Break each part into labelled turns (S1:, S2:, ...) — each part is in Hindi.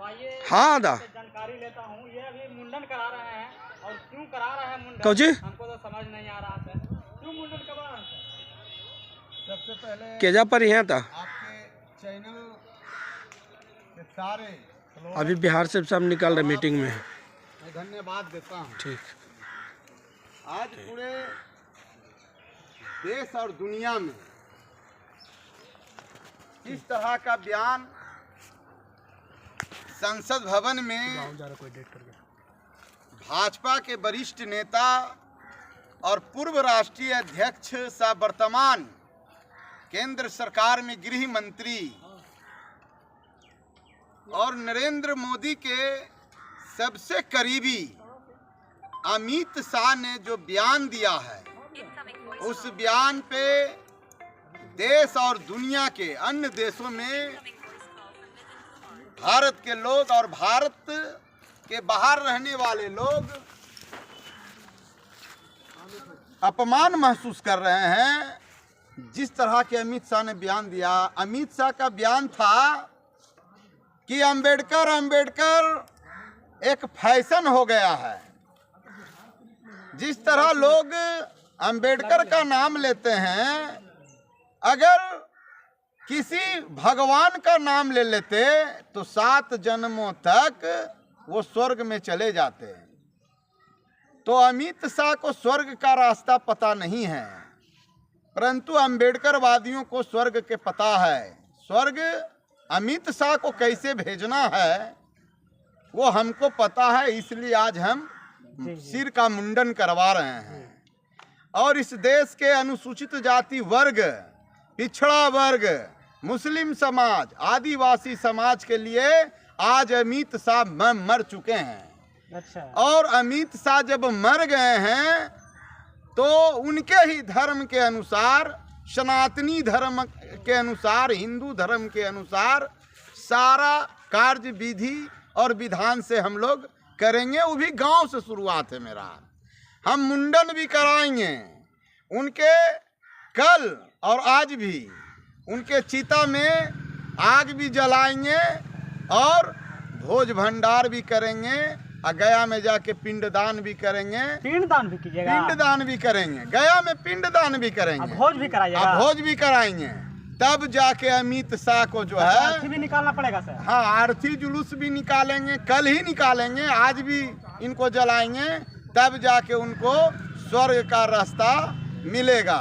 S1: आइए
S2: हाँ दा
S1: जानकारी लेता हूँ। ये अभी मुंडन करा रहे हैं और क्यों करा रहे हैं मुंडन
S2: कौजी
S1: हमको तो समझ नहीं आ रहा है। क्यों मुंडन करवा रहे हैं?
S3: सबसे पहले
S2: केजा पर यहाँ था
S3: आपके चैनल के सारे
S2: अभी बिहार से सब निकाल रहे मीटिंग में।
S3: मैं धन्यवाद देता हूँ।
S2: ठीक।
S3: आज पूरे देश और दुनिया में इस तरह का बयान संसद भवन में भाजपा के वरिष्ठ नेता और पूर्व राष्ट्रीय अध्यक्ष सह वर्तमान केंद्र सरकार में गृह मंत्री और नरेंद्र मोदी के सबसे करीबी अमित शाह ने जो बयान दिया है, उस बयान पे देश और दुनिया के अन्य देशों में भारत के लोग और भारत के बाहर रहने वाले लोग अपमान महसूस कर रहे हैं। जिस तरह के अमित शाह ने बयान दिया, अमित शाह का बयान था कि अंबेडकर एक फैशन हो गया है। जिस तरह लोग अंबेडकर का नाम लेते हैं, अगर किसी भगवान का नाम ले लेते तो 7 जन्मों तक वो स्वर्ग में चले जाते हैं। तो अमित शाह को स्वर्ग का रास्ता पता नहीं है, परंतु अंबेडकर वादियों को स्वर्ग के पता है। स्वर्ग अमित शाह को कैसे भेजना है वो हमको पता है, इसलिए आज हम सिर का मुंडन करवा रहे हैं। और इस देश के अनुसूचित जाति वर्ग, पिछड़ा वर्ग, मुस्लिम समाज, आदिवासी समाज के लिए आज अमित शाह मर चुके हैं।
S1: अच्छा।
S3: और अमित शाह जब मर गए हैं तो उनके ही धर्म के अनुसार, सनातनी धर्म के अनुसार, हिंदू धर्म के अनुसार सारा कार्य विधि और विधान से हम लोग करेंगे। वो भी गांव से शुरुआत है मेरा। हम मुंडन भी कराएंगे उनके, कल और आज भी उनके चिता में आग भी जलाएंगे और भोज भंडार भी करेंगे और गया में जाके पिंडदान भी करेंगे।
S1: पिंडदान भी कीजिएगा?
S3: पिंडदान भी करेंगे, गया में पिंडदान भी करेंगे,
S1: भोज भी कराइएगा?
S3: भोज भी कराएंगे। तब जाके अमित शाह को जो है
S1: अर्थी भी निकालना पड़ेगा सर?
S3: हाँ, अर्थी जुलूस भी निकालेंगे, कल ही निकालेंगे, आज भी इनको जलाएंगे, तब जाके उनको स्वर्ग का रास्ता मिलेगा।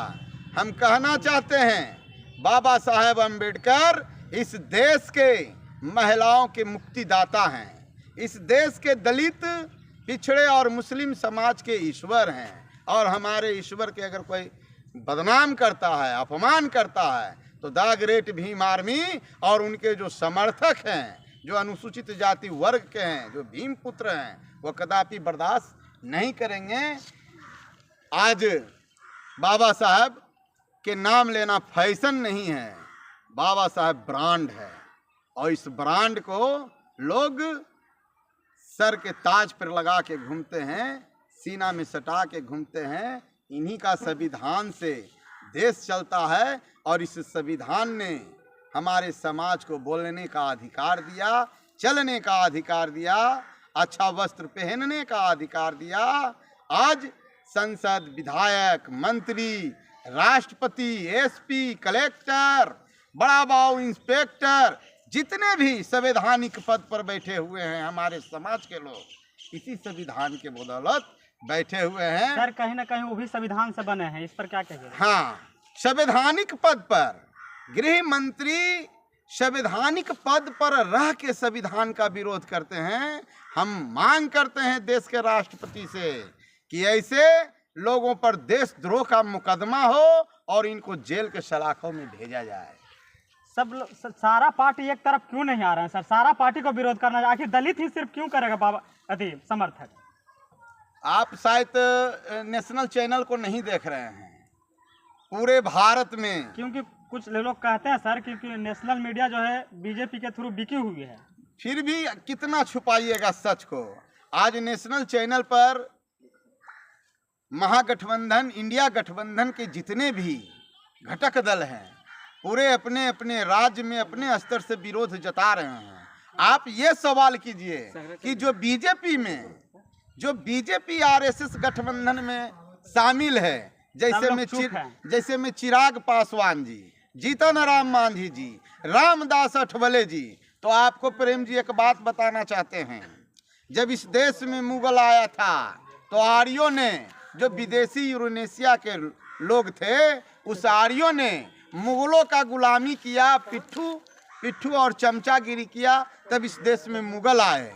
S3: हम कहना चाहते हैं बाबा साहेब अम्बेडकर इस देश के महिलाओं के मुक्तिदाता हैं, इस देश के दलित, पिछड़े और मुस्लिम समाज के ईश्वर हैं। और हमारे ईश्वर के अगर कोई बदनाम करता है, अपमान करता है, तो द ग्रेट भीम आर्मी और उनके जो समर्थक हैं, जो अनुसूचित जाति वर्ग के हैं, जो भीम पुत्र हैं, वो कदापि बर्दाश्त नहीं करेंगे। आज बाबा साहब के नाम लेना फैशन नहीं है, बाबा साहब ब्रांड है। और इस ब्रांड को लोग सर के ताज पर लगा के घूमते हैं, सीना में सटा के घूमते हैं। इन्हीं का संविधान से देश चलता है और इस संविधान ने हमारे समाज को बोलने का अधिकार दिया, चलने का अधिकार दिया, अच्छा वस्त्र पहनने का अधिकार दिया। आज संसद, विधायक, मंत्री, राष्ट्रपति, एसपी, कलेक्टर, बड़ा बाऊ, इंस्पेक्टर, जितने भी संवैधानिक पद पर बैठे हुए हैं हमारे समाज के लोग, इसी संविधान के बदौलत बैठे हुए हैं।
S1: सर कहीं ना कहीं वो भी संविधान से बने हैं, इस पर क्या कहेंगे?
S3: हाँ, संवैधानिक पद पर गृह मंत्री संवैधानिक पद पर रह के संविधान का विरोध करते हैं। हम मांग करते हैं देश के राष्ट्रपति से कि ऐसे लोगों पर देशद्रोह का मुकदमा हो और इनको जेल के सलाखों में भेजा जाए।
S1: सारा पार्टी एक तरफ क्यों नहीं आ रहे हैं सर? सारा पार्टी को विरोध करना, आखिर दलित ही सिर्फ क्यों करेगा बाबा अति समर्थक?
S3: आप शायद नेशनल चैनल को नहीं देख रहे हैं। पूरे भारत में,
S1: क्योंकि कुछ लोग कहते हैं सर क्योंकि नेशनल मीडिया जो है बीजेपी के थ्रू बिकी हुई है।
S3: फिर भी कितना छुपाइएगा सच को। आज नेशनल चैनल पर महागठबंधन, इंडिया गठबंधन के जितने भी घटक दल हैं, पूरे अपने अपने राज्य में अपने स्तर से विरोध जता रहे हैं। आप ये सवाल कीजिए कि जो बीजेपी आरएसएस गठबंधन में शामिल है, जैसे में चिराग पासवान जी, जीतन राम मांझी जी, रामदास अठवले जी, तो आपको प्रेम जी एक बात बताना चाहते हैं। जब इस देश में मुगल आया था तो आर्यों ने, जो विदेशी यूरेशिया के लोग थे, उस आर्यों ने मुगलों का गुलामी किया, पिट्ठू और चमचागिरी किया, तब इस देश में मुगल आए।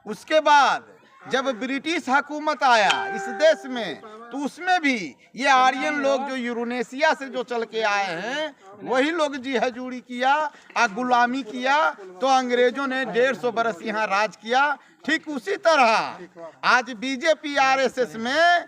S3: उसके बाद जब ब्रिटिश हुकूमत आया इस देश में, तो उसमें भी ये आर्यन लोग जो यूरेशिया से जो चल के आए हैं, वही लोग जी हजूरी किया और गुलामी किया, तो अंग्रेजों ने 150 बरस यहाँ राज किया। ठीक उसी तरह आज बीजेपी आरएसएस में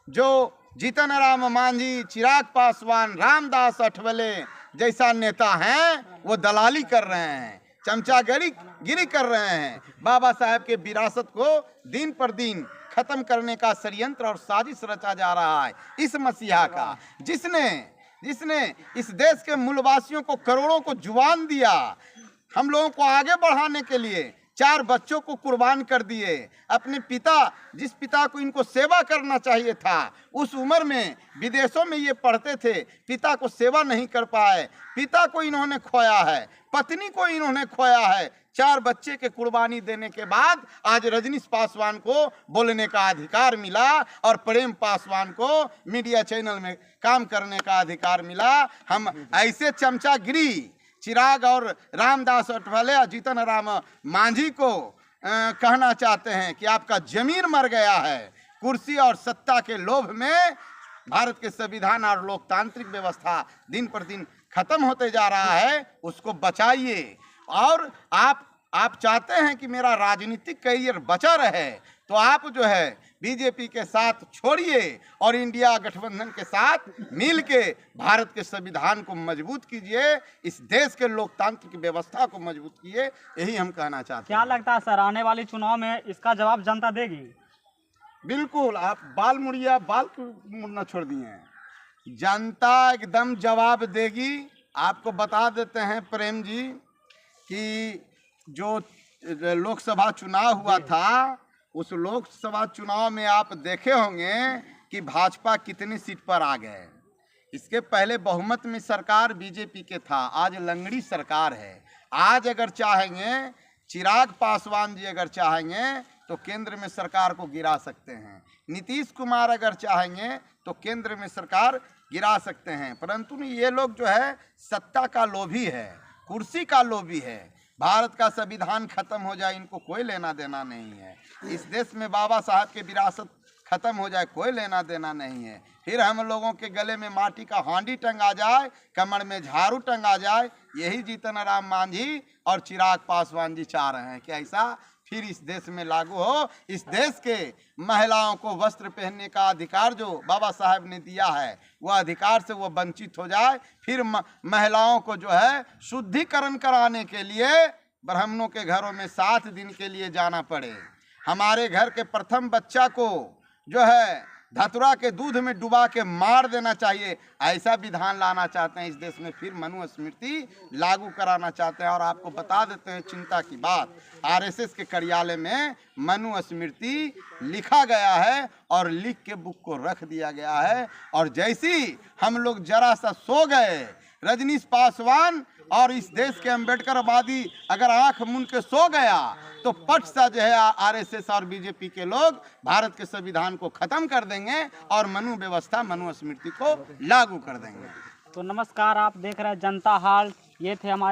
S3: जो जीतन राम मांझी, चिराग पासवान, रामदास अठवले जैसा नेता हैं, वो दलाली कर रहे हैं, चमचागिरी कर रहे हैं। बाबा साहब के विरासत को दिन पर दिन खत्म करने का षड्यंत्र और साजिश रचा जा रहा है इस मसीहा का, जिसने इस देश के मूलवासियों को करोड़ों को जुबान दिया, हम लोगों को आगे बढ़ाने के लिए 4 बच्चों को कुर्बान कर दिए। अपने पिता, जिस पिता को इनको सेवा करना चाहिए था, उस उम्र में विदेशों में ये पढ़ते थे, पिता को सेवा नहीं कर पाए, पिता को इन्होंने खोया है, पत्नी को इन्होंने खोया है। 4 बच्चे के कुर्बानी देने के बाद आज रजनीश पासवान को बोलने का अधिकार मिला और प्रेम पासवान को मीडिया चैनल में काम करने का अधिकार मिला। हम ऐसे चमचागिरी चिराग और रामदास अठवले और जीतन राम मांझी को कहना चाहते हैं कि आपका जमीर मर गया है। कुर्सी और सत्ता के लोभ में भारत के संविधान और लोकतांत्रिक व्यवस्था दिन पर दिन खत्म होते जा रहा है, उसको बचाइए। और आप चाहते हैं कि मेरा राजनीतिक करियर बचा रहे, तो आप जो है बीजेपी के साथ छोड़िए और इंडिया गठबंधन के साथ मिल के भारत के संविधान को मजबूत कीजिए, इस देश के लोकतांत्रिक व्यवस्था को मजबूत कीजिए। यही हम कहना चाहते हैं।
S1: क्या लगता है सर, आने वाले चुनाव में इसका जवाब जनता देगी?
S3: बिल्कुल, आप बाल मुड़ना छोड़ दिए हैं, जनता एकदम जवाब देगी। आपको बता देते हैं प्रेम जी कि जो लोकसभा चुनाव हुआ था, उस लोकसभा चुनाव में आप देखे होंगे कि भाजपा कितनी सीट पर आ गए। इसके पहले बहुमत में सरकार बीजेपी के था, आज लंगड़ी सरकार है। आज अगर चाहेंगे चिराग पासवान जी अगर चाहेंगे तो केंद्र में सरकार को गिरा सकते हैं, नीतीश कुमार अगर चाहेंगे तो केंद्र में सरकार गिरा सकते हैं। परंतु ये लोग जो है सत्ता का लोभी है, कुर्सी का लोभी है। भारत का संविधान खत्म हो जाए, इनको कोई लेना देना नहीं है। इस देश में बाबा साहब के विरासत खत्म हो जाए, कोई लेना देना नहीं है। फिर हम लोगों के गले में माटी का हांडी टंगा जाए, कमर में झाड़ू टंगा जाए, यही जीतन राम मांझी और चिराग पासवान जी चाह रहे हैं कि ऐसा फिर इस देश में लागू हो। इस देश के महिलाओं को वस्त्र पहनने का अधिकार जो बाबा साहब ने दिया है, वह अधिकार से वो वंचित हो जाए। फिर महिलाओं को जो है शुद्धिकरण कराने के लिए ब्राह्मणों के घरों में 7 दिन के लिए जाना पड़े। हमारे घर के प्रथम बच्चा को जो है धतुरा के दूध में डुबा के मार देना चाहिए, ऐसा विधान लाना चाहते हैं इस देश में। फिर मनु स्मृति लागू कराना चाहते हैं। और आपको बता देते हैं चिंता की बात, आरएसएस के कार्यालय में मनु स्मृति लिखा गया है और लिख के बुक को रख दिया गया है। और जैसी हम लोग जरा सा सो गए, रजनीश पासवान और इस देश के अम्बेडकरवादी अगर आंख मूंद के सो गया, तो पट सा जो है आरएसएस और बीजेपी के लोग भारत के संविधान को खत्म कर देंगे और मनु व्यवस्था, मनु स्मृति को लागू कर देंगे।
S1: तो नमस्कार, आप देख रहे हैं जनता हाल। ये थे हमारे